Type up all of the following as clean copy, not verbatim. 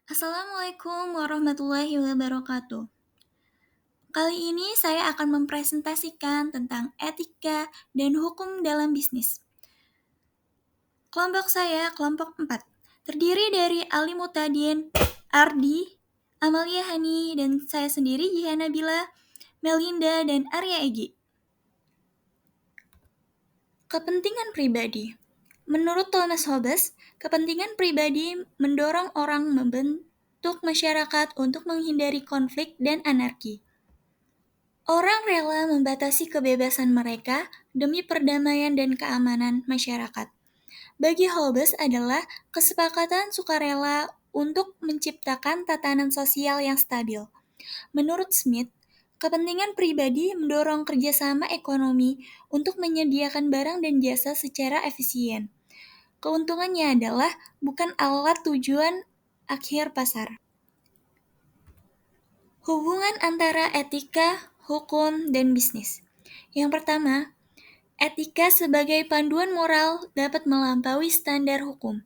Assalamualaikum warahmatullahi wabarakatuh. Kali ini saya akan mempresentasikan tentang etika dan hukum dalam bisnis. Kelompok saya kelompok 4, terdiri dari Ali Mutadin, Ardi, Amalia Hani, dan saya sendiri Jihan Nabila, Melinda, dan Arya Egi. Kepentingan pribadi. Menurut Thomas Hobbes, kepentingan pribadi mendorong orang membentuk masyarakat untuk menghindari konflik dan anarki. Orang rela membatasi kebebasan mereka demi perdamaian dan keamanan masyarakat. Bagi Hobbes adalah kesepakatan sukarela untuk menciptakan tatanan sosial yang stabil. Menurut Smith, kepentingan pribadi mendorong kerjasama ekonomi untuk menyediakan barang dan jasa secara efisien. Keuntungannya adalah bukan alat tujuan akhir pasar. Hubungan antara etika, hukum, dan bisnis. Yang pertama, etika sebagai panduan moral dapat melampaui standar hukum,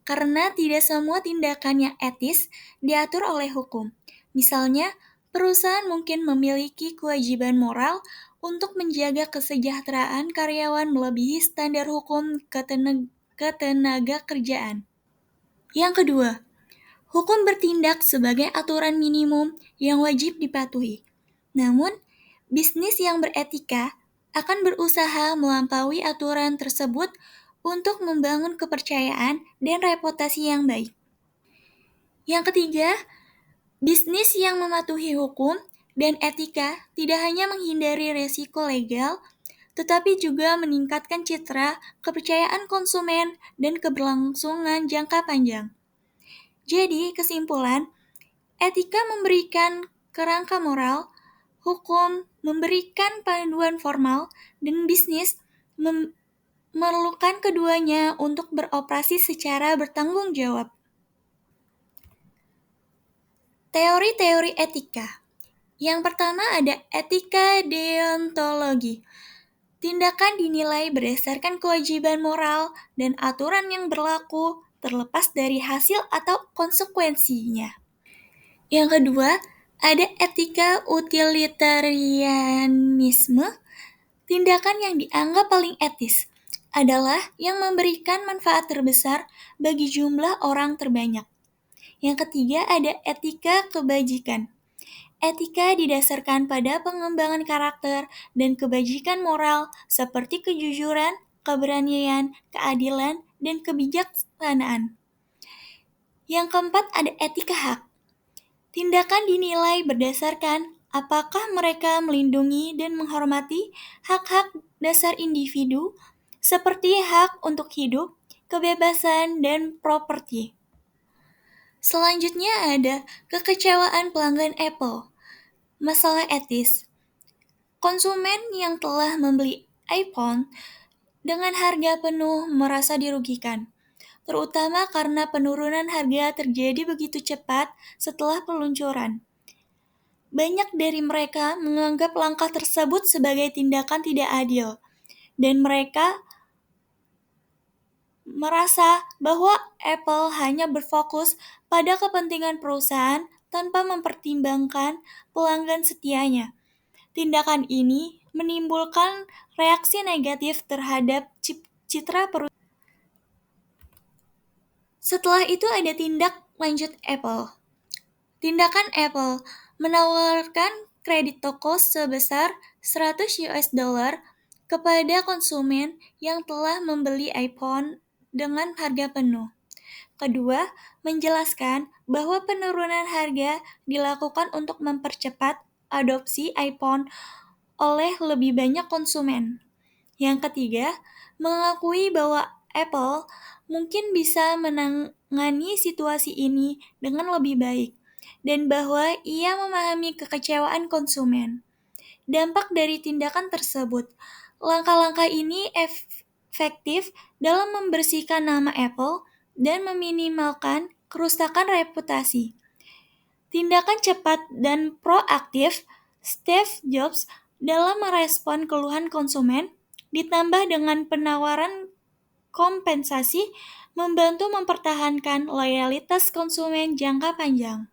karena tidak semua tindakan yang etis diatur oleh hukum. Misalnya, perusahaan mungkin memiliki kewajiban moral untuk menjaga kesejahteraan karyawan melebihi standar hukum ketenaga kerjaan. Yang kedua, hukum bertindak sebagai aturan minimum yang wajib dipatuhi. Namun, bisnis yang beretika akan berusaha melampaui aturan tersebut untuk membangun kepercayaan dan reputasi yang baik. Yang ketiga, bisnis yang mematuhi hukum dan etika tidak hanya menghindari resiko legal, tetapi juga meningkatkan citra, kepercayaan konsumen, dan keberlangsungan jangka panjang. Jadi, kesimpulan, etika memberikan kerangka moral, hukum memberikan panduan formal, dan bisnis memerlukan keduanya untuk beroperasi secara bertanggung jawab. Teori-teori etika. Yang pertama ada etika deontologi. Tindakan dinilai berdasarkan kewajiban moral dan aturan yang berlaku terlepas dari hasil atau konsekuensinya. Yang kedua, ada etika utilitarianisme. Tindakan yang dianggap paling etis adalah yang memberikan manfaat terbesar bagi jumlah orang terbanyak. Yang ketiga, ada etika kebajikan. Etika didasarkan pada pengembangan karakter dan kebajikan moral seperti kejujuran, keberanian, keadilan, dan kebijaksanaan. Yang keempat, ada etika hak. Tindakan dinilai berdasarkan apakah mereka melindungi dan menghormati hak-hak dasar individu seperti hak untuk hidup, kebebasan, dan properti. Selanjutnya ada kekecewaan pelanggan Apple. Masalah etis. Konsumen yang telah membeli iPhone dengan harga penuh merasa dirugikan, terutama karena penurunan harga terjadi begitu cepat setelah peluncuran. Banyak dari mereka menganggap langkah tersebut sebagai tindakan tidak adil, dan mereka merasa bahwa Apple hanya berfokus pada kepentingan perusahaan tanpa mempertimbangkan pelanggan setianya. Tindakan ini menimbulkan reaksi negatif terhadap citra perusahaan. Setelah itu ada tindak lanjut Apple. Tindakan Apple menawarkan kredit toko sebesar 100 US dollar kepada konsumen yang telah membeli iPhone dengan harga penuh. Kedua, menjelaskan bahwa penurunan harga dilakukan untuk mempercepat adopsi iPhone oleh lebih banyak konsumen. Yang ketiga, mengakui bahwa Apple mungkin bisa menangani situasi ini dengan lebih baik, dan bahwa ia memahami kekecewaan konsumen. Dampak dari tindakan tersebut, langkah-langkah ini efektif dalam membersihkan nama Apple dan meminimalkan kerusakan reputasi. Tindakan cepat dan proaktif Steve Jobs dalam merespon keluhan konsumen, ditambah dengan penawaran kompensasi, membantu mempertahankan loyalitas konsumen jangka panjang.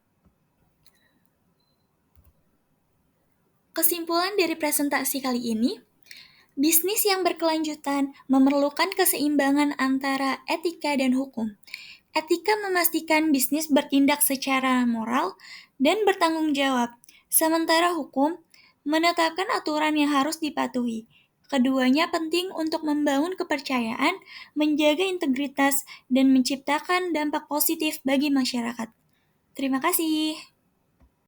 Kesimpulan dari presentasi kali ini, bisnis yang berkelanjutan memerlukan keseimbangan antara etika dan hukum. Etika memastikan bisnis bertindak secara moral dan bertanggung jawab, sementara hukum menetapkan aturan yang harus dipatuhi. Keduanya penting untuk membangun kepercayaan, menjaga integritas, dan menciptakan dampak positif bagi masyarakat. Terima kasih.